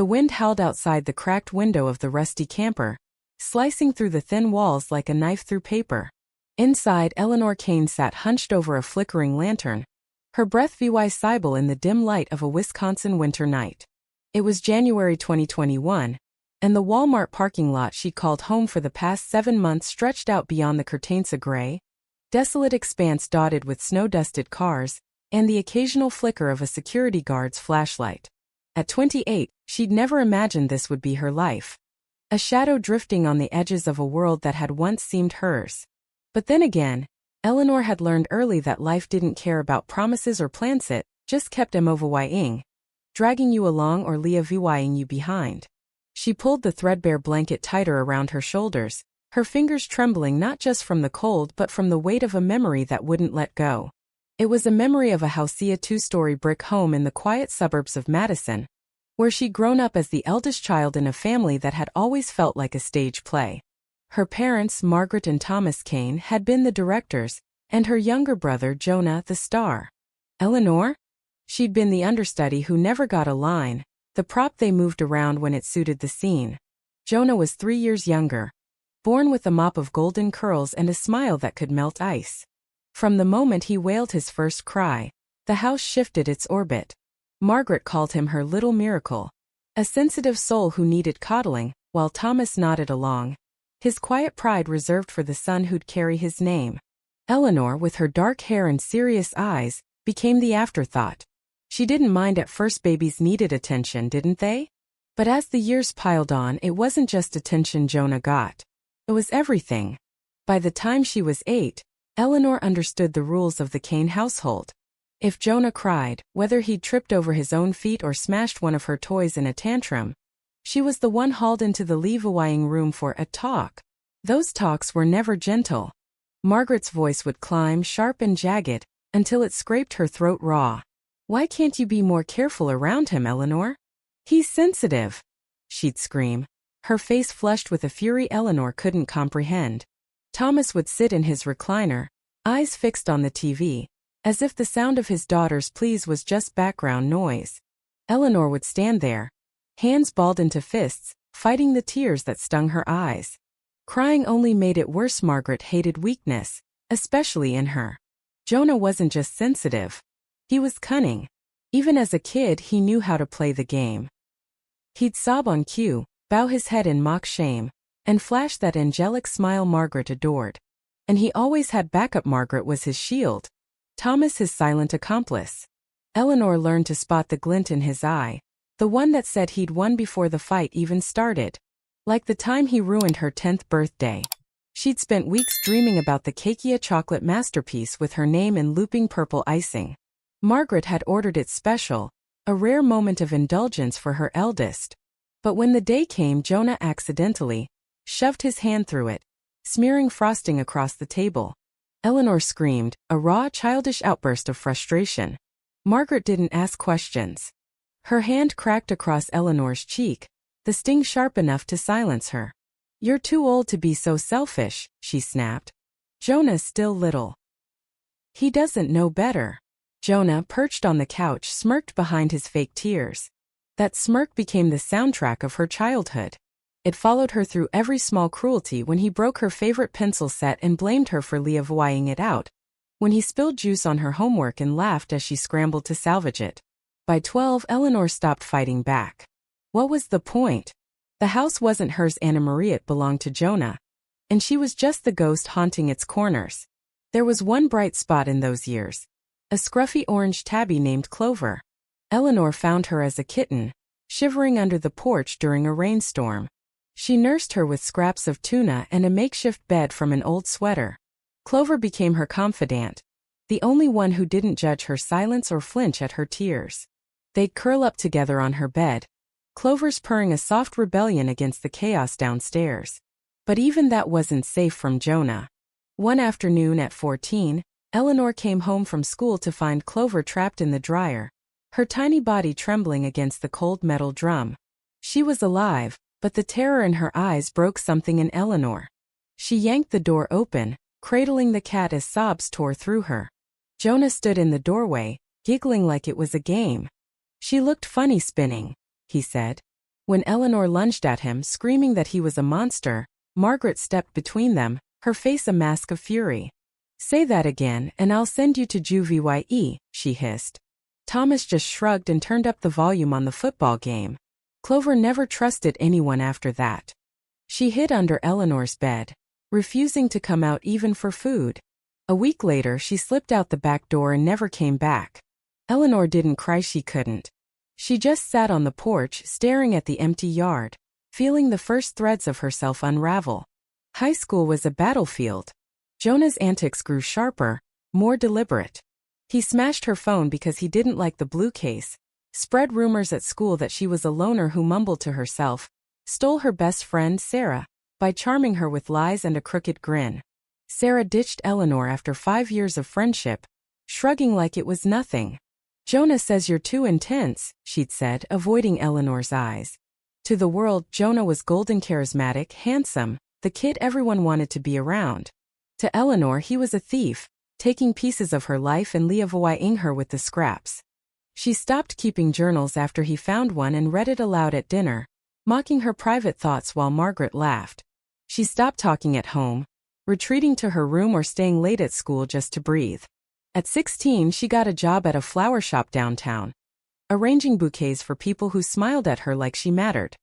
The wind howled outside the cracked window of the rusty camper, slicing through the thin walls like a knife through paper. Inside, Eleanor Kane sat hunched over a flickering lantern, her breath visible in the dim light of a Wisconsin winter night. It was January 2021, and the Walmart parking lot she'd called home for the past 7 months stretched out beyond the curtains, a gray, desolate expanse dotted with snow-dusted cars and the occasional flicker of a security guard's flashlight. At 28, she'd never imagined this would be her life. A shadow drifting on the edges of a world that had once seemed hers. But then again, Eleanor had learned early that life didn't care about promises or plans, it just kept moving, dragging you along or leaving you behind. She pulled the threadbare blanket tighter around her shoulders, her fingers trembling not just from the cold but from the weight of a memory that wouldn't let go. It was a memory of a housea 2-story brick home in the quiet suburbs of Madison, where she'd grown up as the eldest child in a family that had always felt like a stage play. Her parents, Margaret and Thomas Kane, had been the directors, and her younger brother, Jonah, the star. Eleanor? She'd been the understudy who never got a line, the prop they moved around when it suited the scene. Jonah was 3 years younger, born with a mop of golden curls and a smile that could melt ice. From the moment he wailed his first cry, the house shifted its orbit. Margaret called him her little miracle, a sensitive soul who needed coddling, while Thomas nodded along, his quiet pride reserved for the son who'd carry his name. Eleanor, with her dark hair and serious eyes, became the afterthought. She didn't mind at first. Babies needed attention, didn't they? But as the years piled on, it wasn't just attention Jonah got. It was everything. By the time she was 8, Eleanor understood the rules of the Kane household. If Jonah cried, whether he'd tripped over his own feet or smashed one of her toys in a tantrum, she was the one hauled into the leaving room for a talk. Those talks were never gentle. Margaret's voice would climb, sharp and jagged, until it scraped her throat raw. "Why can't you be more careful around him, Eleanor? He's sensitive," she'd scream, her face flushed with a fury Eleanor couldn't comprehend. Thomas would sit in his recliner, eyes fixed on the TV, as if the sound of his daughter's pleas was just background noise. Eleanor would stand there, hands balled into fists, fighting the tears that stung her eyes. Crying only made it worse. Margaret hated weakness, especially in her. Jonah wasn't just sensitive. He was cunning. Even as a kid, he knew how to play the game. He'd sob on cue, bow his head in mock shame, and flash that angelic smile Margaret adored. And he always had backup. Margaret was his shield, Thomas his silent accomplice. Eleanor learned to spot the glint in his eye, the one that said he'd won before the fight even started. Like the time he ruined her 10th birthday. She'd spent weeks dreaming about the Cakia chocolate masterpiece with her name in looping purple icing. Margaret had ordered it special, a rare moment of indulgence for her eldest. But when the day came, Jonah accidentally shoved his hand through it, smearing frosting across the table. Eleanor screamed, a raw, childish outburst of frustration. Margaret didn't ask questions. Her hand cracked across Eleanor's cheek, the sting sharp enough to silence her. "You're too old to be so selfish," she snapped. "Jonah's still little. He doesn't know better." Jonah, perched on the couch, smirked behind his fake tears. That smirk became the soundtrack of her childhood. It followed her through every small cruelty: when he broke her favorite pencil set and blamed her for leaving it out, when he spilled juice on her homework and laughed as she scrambled to salvage it. By 12, Eleanor stopped fighting back. What was the point? The house wasn't hers. Anna Marie, it belonged to Jonah. And she was just the ghost haunting its corners. There was one bright spot in those years. A scruffy orange tabby named Clover. Eleanor found her as a kitten, shivering under the porch during a rainstorm. She nursed her with scraps of tuna and a makeshift bed from an old sweater. Clover became her confidant, the only one who didn't judge her silence or flinch at her tears. They'd curl up together on her bed, Clover's purring a soft rebellion against the chaos downstairs. But even that wasn't safe from Jonah. One afternoon at 14, Eleanor came home from school to find Clover trapped in the dryer, her tiny body trembling against the cold metal drum. She was alive, but the terror in her eyes broke something in Eleanor. She yanked the door open, cradling the cat as sobs tore through her. Jonah stood in the doorway, giggling like it was a game. She looked funny spinning, he said. When Eleanor lunged at him, screaming that he was a monster, Margaret stepped between them, her face a mask of fury. "Say that again, and I'll send you to juvie," she hissed. Thomas just shrugged and turned up the volume on the football game. Clover never trusted anyone after that. She hid under Eleanor's bed, refusing to come out even for food. A week later, she slipped out the back door and never came back. Eleanor didn't cry, she couldn't. She just sat on the porch, staring at the empty yard, feeling the first threads of herself unravel. High school was a battlefield. Jonah's antics grew sharper, more deliberate. He smashed her phone because he didn't like the blue case, spread rumors at school that she was a loner who mumbled to herself, stole her best friend, Sarah, by charming her with lies and a crooked grin. Sarah ditched Eleanor after 5 years of friendship, shrugging like it was nothing. "Jonah says you're too intense," she'd said, avoiding Eleanor's eyes. To the world, Jonah was golden charismatic, handsome, the kid everyone wanted to be around. To Eleanor, he was a thief, taking pieces of her life and leaving her with the scraps. She stopped keeping journals after he found one and read it aloud at dinner, mocking her private thoughts while Margaret laughed. She stopped talking at home, retreating to her room or staying late at school just to breathe. At 16, she got a job at a flower shop downtown, arranging bouquets for people who smiled at her like she mattered.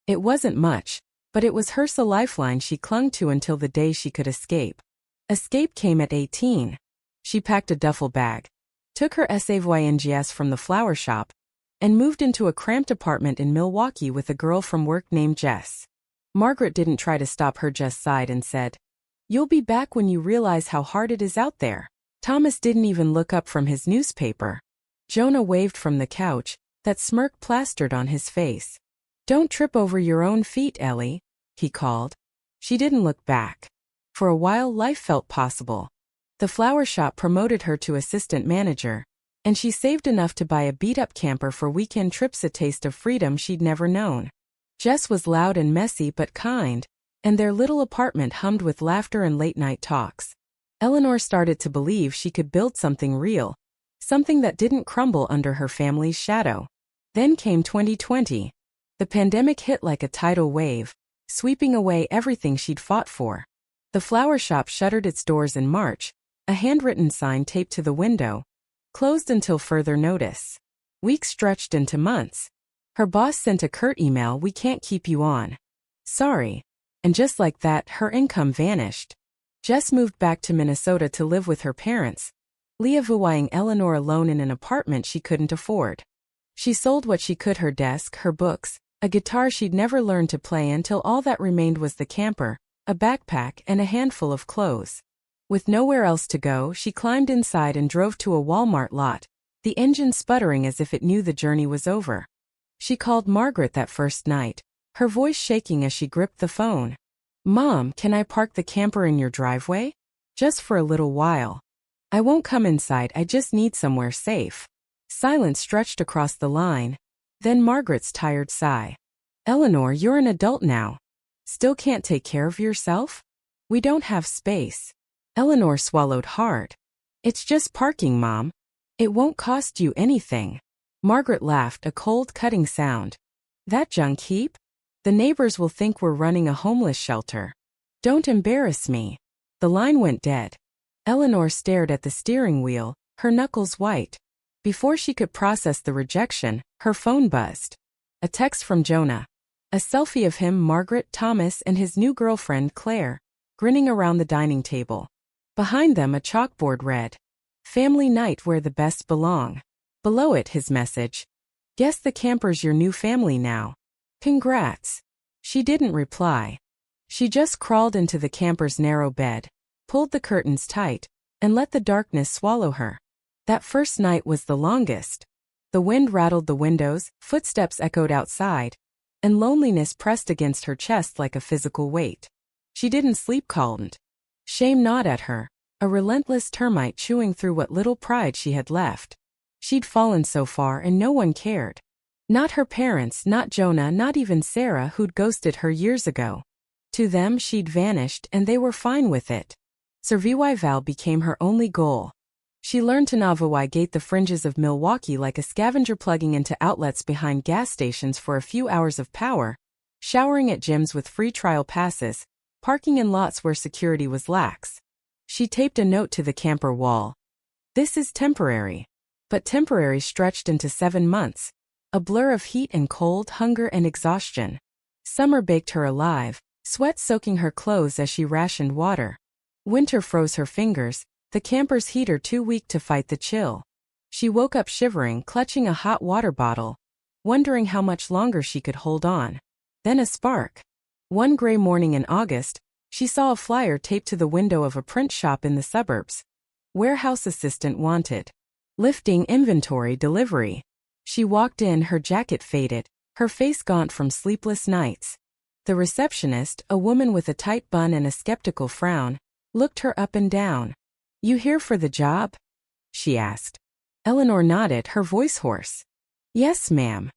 It wasn't much, but it was her lifeline she clung to until the day she could escape. Escape came at 18. She packed a duffel bag, took her savings from the flower shop, and moved into a cramped apartment in Milwaukee with a girl from work named Jess. Margaret didn't try to stop her, just sighed and said, "You'll be back when you realize how hard it is out there." Thomas didn't even look up from his newspaper. Jonah waved from the couch, that smirk plastered on his face. "Don't trip over your own feet, Ellie," he called. She didn't look back. For a while, life felt possible. The flower shop promoted her to assistant manager, and she saved enough to buy a beat-up camper for weekend trips, a taste of freedom she'd never known. Jess was loud and messy but kind, and their little apartment hummed with laughter and late-night talks. Eleanor started to believe she could build something real, something that didn't crumble under her family's shadow. Then came 2020. The pandemic hit like a tidal wave, sweeping away everything she'd fought for. The flower shop shuttered its doors in March, a handwritten sign taped to the window, "Closed until further notice." Weeks stretched into months. Her boss sent a curt email, "We can't keep you on. Sorry." And just like that, her income vanished. Jess moved back to Minnesota to live with her parents, leaving Eleanor alone in an apartment she couldn't afford. She sold what she could, her desk, her books, a guitar she'd never learned to play, until all that remained was the camper, a backpack, and a handful of clothes. With nowhere else to go, she climbed inside and drove to a Walmart lot, the engine sputtering as if it knew the journey was over. She called Margaret that first night, her voice shaking as she gripped the phone. "Mom, can I park the camper in your driveway? Just for a little while. I won't come inside, I just need somewhere safe." Silence stretched across the line, then Margaret's tired sigh. "Eleanor, you're an adult now. Still can't take care of yourself? We don't have space." Eleanor swallowed hard. "It's just parking, Mom. It won't cost you anything." Margaret laughed, a cold, cutting sound. "That junk heap? The neighbors will think we're running a homeless shelter. Don't embarrass me." The line went dead. Eleanor stared at the steering wheel, her knuckles white. Before she could process the rejection, her phone buzzed. A text from Jonah. A selfie of him, Margaret, Thomas, and his new girlfriend, Claire, grinning around the dining table. Behind them, a chalkboard read, "Family night where the best belong." Below it, his message. "Guess the camper's your new family now. Congrats." She didn't reply. She just crawled into the camper's narrow bed, pulled the curtains tight, and let the darkness swallow her. That first night was the longest. The wind rattled the windows, footsteps echoed outside, and loneliness pressed against her chest like a physical weight. She didn't sleep calmed. Shame gnawed at her, a relentless termite chewing through what little pride she had left. She'd fallen so far and no one cared. Not her parents, not Jonah, not even Sarah, who'd ghosted her years ago. To them, she'd vanished and they were fine with it. Survival became her only goal. She learned to navigate the fringes of Milwaukee like a scavenger plugging into outlets behind gas stations for a few hours of power, showering at gyms with free trial passes, parking in lots where security was lax. She taped a note to the camper wall. This is temporary. But temporary stretched into 7 months, a blur of heat and cold, hunger and exhaustion. Summer baked her alive, sweat soaking her clothes as she rationed water. Winter froze her fingers, the camper's heater too weak to fight the chill. She woke up shivering, clutching a hot water bottle, wondering how much longer she could hold on. Then a spark. One gray morning in August, she saw a flyer taped to the window of a print shop in the suburbs. Warehouse assistant wanted. Lifting inventory delivery. She walked in, her jacket faded, her face gaunt from sleepless nights. The receptionist, a woman with a tight bun and a skeptical frown, looked her up and down. You here for the job? She asked. Eleanor nodded, her voice hoarse. Yes, ma'am.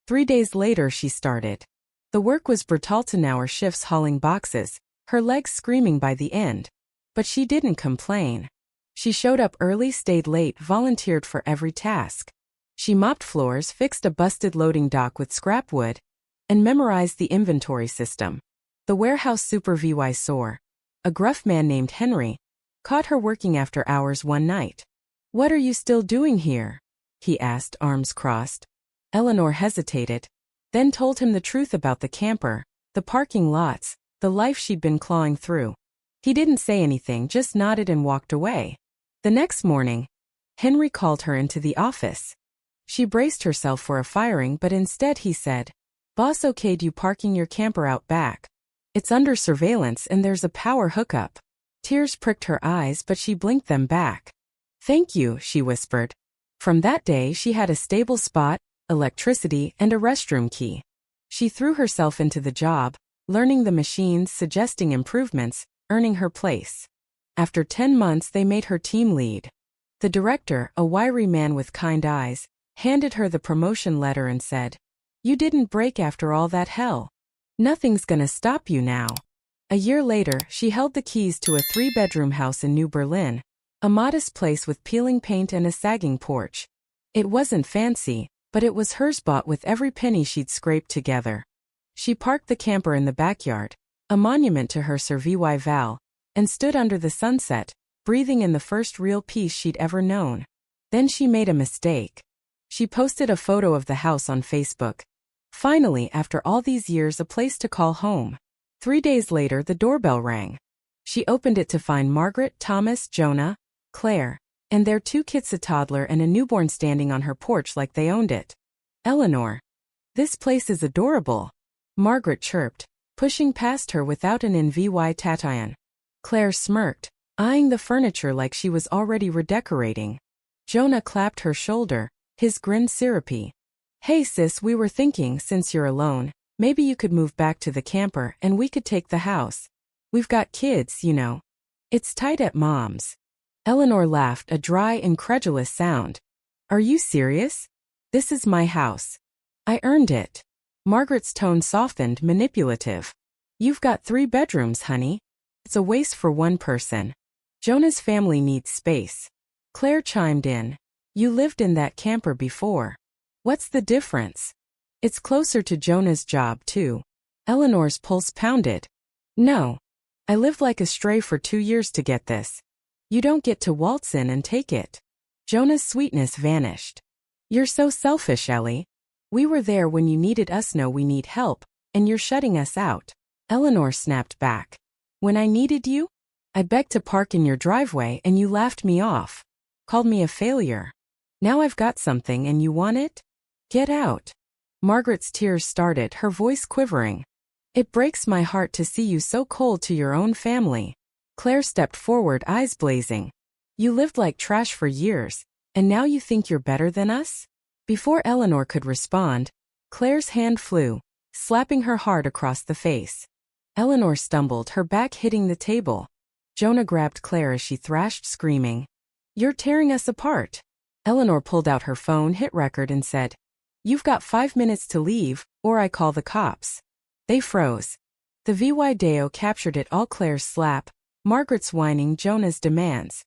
3 days later she started. The work was brutal, 10-hour shifts hauling boxes, her legs screaming by the end. But she didn't complain. She showed up early, stayed late, volunteered for every task. She mopped floors, fixed a busted loading dock with scrap wood, and memorized the inventory system. The warehouse supervisor, a gruff man named Henry, caught her working after hours one night. What are you still doing here? He asked, arms crossed. Eleanor hesitated, then told him the truth about the camper, the parking lots, the life she'd been clawing through. He didn't say anything, just nodded and walked away. The next morning, Henry called her into the office. She braced herself for a firing, but instead he said, Boss, okayed you parking your camper out back. It's under surveillance and there's a power hookup. Tears pricked her eyes, but she blinked them back. Thank you, she whispered. From that day she had a stable spot, electricity, and a restroom key. She threw herself into the job, learning the machines, suggesting improvements, earning her place. After 10 months they made her team lead. The director, a wiry man with kind eyes, handed her the promotion letter and said, You didn't break after all that hell. Nothing's gonna stop you now. A year later, she held the keys to a 3-bedroom house in New Berlin, a modest place with peeling paint and a sagging porch. It wasn't fancy, but it was hers, bought with every penny she'd scraped together. She parked the camper in the backyard, a monument to her survival, and stood under the sunset, breathing in the first real peace she'd ever known. Then she made a mistake. She posted a photo of the house on Facebook. Finally, after all these years, a place to call home. 3 days later, the doorbell rang. She opened it to find Margaret, Thomas, Jonah, Claire, and their 2 kids, a toddler and a newborn, standing on her porch like they owned it. Eleanor. This place is adorable, Margaret chirped, pushing past her without an invitation. Claire smirked, eyeing the furniture like she was already redecorating. Jonah clapped her shoulder, his grin syrupy. Hey sis, we were thinking, since you're alone, maybe you could move back to the camper and we could take the house. We've got kids, you know. It's tight at mom's. Eleanor laughed, a dry, incredulous sound. Are you serious? This is my house. I earned it. Margaret's tone softened, manipulative. You've got 3 bedrooms, honey. It's a waste for one person. Jonah's family needs space. Claire chimed in. You lived in that camper before. What's the difference? It's closer to Jonah's job, too. Eleanor's pulse pounded. No. I lived like a stray for 2 years to get this. You don't get to waltz in and take it. Jonah's sweetness vanished. You're so selfish, Ellie. We were there when you needed us, know we need help, and you're shutting us out. Eleanor snapped back. When I needed you? I begged to park in your driveway and you laughed me off. Called me a failure. Now I've got something and you want it? Get out. Margaret's tears started, her voice quivering. It breaks my heart to see you so cold to your own family. Claire stepped forward, eyes blazing. You lived like trash for years, and now you think you're better than us? Before Eleanor could respond, Claire's hand flew, slapping her hard across the face. Eleanor stumbled, her back hitting the table. Jonah grabbed Claire as she thrashed, screaming, You're tearing us apart. Eleanor pulled out her phone, hit record, and said, You've got 5 minutes to leave, or I call the cops. They froze. The video captured it all, Claire's slap, Margaret's whining, Jonah's demands.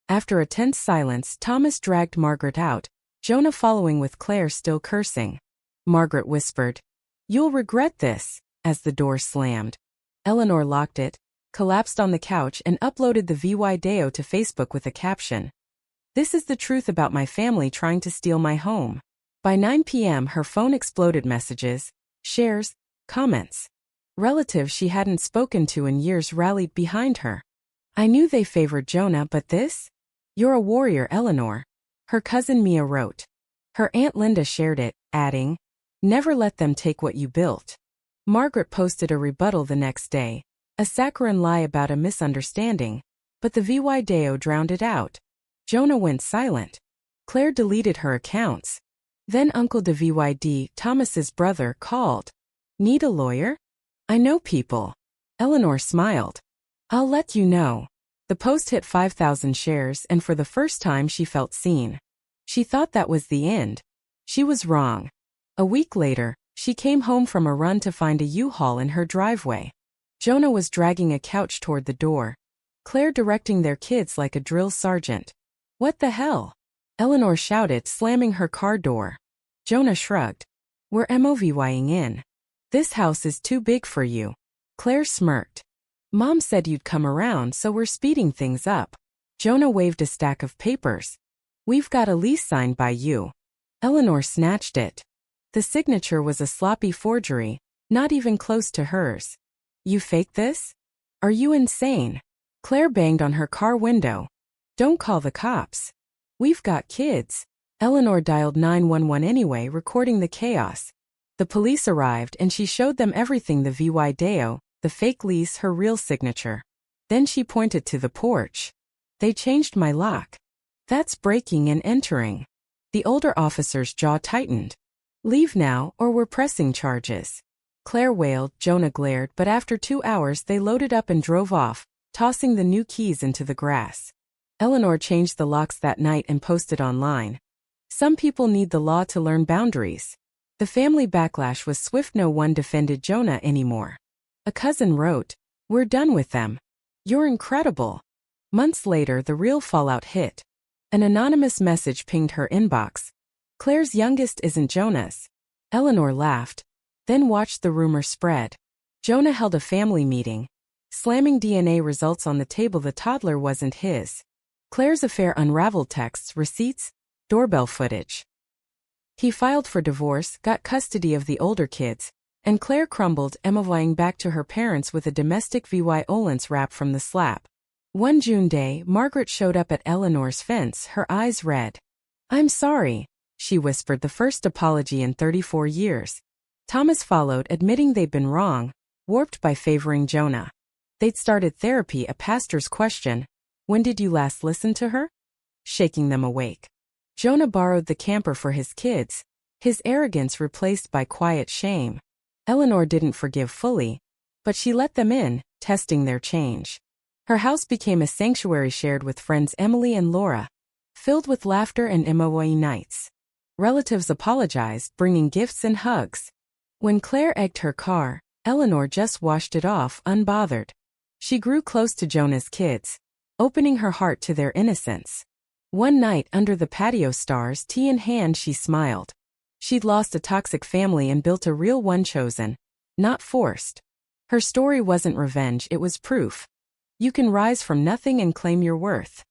After a tense silence, Thomas dragged Margaret out, Jonah following with Claire still cursing. Margaret whispered, "You'll regret this," as the door slammed. Eleanor locked it, collapsed on the couch and uploaded the video to Facebook with a caption. "This is the truth about my family trying to steal my home." By 9 p.m. her phone exploded: messages, shares, comments. Relatives she hadn't spoken to in years rallied behind her. "I knew they favored Jonah, but this? You're a warrior, Eleanor." Her cousin Mia wrote. Her Aunt Linda shared it, adding, "Never let them take what you built." Margaret posted a rebuttal the next day, a saccharine lie about a misunderstanding, but the video drowned it out. Jonah went silent. Claire deleted her accounts. Then Uncle David, Thomas's brother, called. "Need a lawyer?" "I know people." Eleanor smiled. "I'll let you know." The post hit 5,000 shares, and for the first time she felt seen. She thought that was the end. She was wrong. A week later, she came home from a run to find a U-Haul in her driveway. Jonah was dragging a couch toward the door. Claire directing their kids like a drill sergeant. "What the hell?" Eleanor shouted, slamming her car door. Jonah shrugged. "We're moving in. This house is too big for you." Claire smirked. "Mom said you'd come around, so we're speeding things up." Jonah waved a stack of papers. "We've got a lease signed by you." Eleanor snatched it. The signature was a sloppy forgery, not even close to hers. "You faked this? Are you insane?" Claire banged on her car window. "Don't call the cops. We've got kids." Eleanor dialed 911 anyway, recording the chaos. The police arrived and she showed them everything: the video, the fake lease, her real signature. Then she pointed to the porch. "They changed my lock. That's breaking and entering." The older officer's jaw tightened. "Leave now, or we're pressing charges." Claire wailed, Jonah glared, but after 2 hours they loaded up and drove off, tossing the new keys into the grass. Eleanor changed the locks that night and posted online. "Some people need the law to learn boundaries." The family backlash was swift. No one defended Jonah anymore. A cousin wrote, "We're done with them. You're incredible." Months later, the real fallout hit. An anonymous message pinged her inbox. "Claire's youngest isn't Jonah's." Eleanor laughed, then watched the rumor spread. Jonah held a family meeting, slamming DNA results on the table. The toddler wasn't his. Claire's affair unraveled: texts, receipts, doorbell footage. He filed for divorce, got custody of the older kids, and Claire crumbled, moving back to her parents with a domestic violence rap from the slap. One June day, Margaret showed up at Eleanor's fence, her eyes red. "I'm sorry," she whispered, the first apology in 34 years. Thomas followed, admitting they'd been wrong, warped by favoring Jonah. They'd started therapy, a pastor's question, "When did you last listen to her?" shaking them awake. Jonah borrowed the camper for his kids, his arrogance replaced by quiet shame. Eleanor didn't forgive fully, but she let them in, testing their change. Her house became a sanctuary shared with friends Emily and Laura, filled with laughter and MOE nights. Relatives apologized, bringing gifts and hugs. When Claire egged her car, Eleanor just washed it off, unbothered. She grew close to Jonah's kids, opening her heart to their innocence. One night under the patio stars, tea in hand, she smiled. She'd lost a toxic family and built a real one, chosen, not forced. Her story wasn't revenge, it was proof. You can rise from nothing and claim your worth.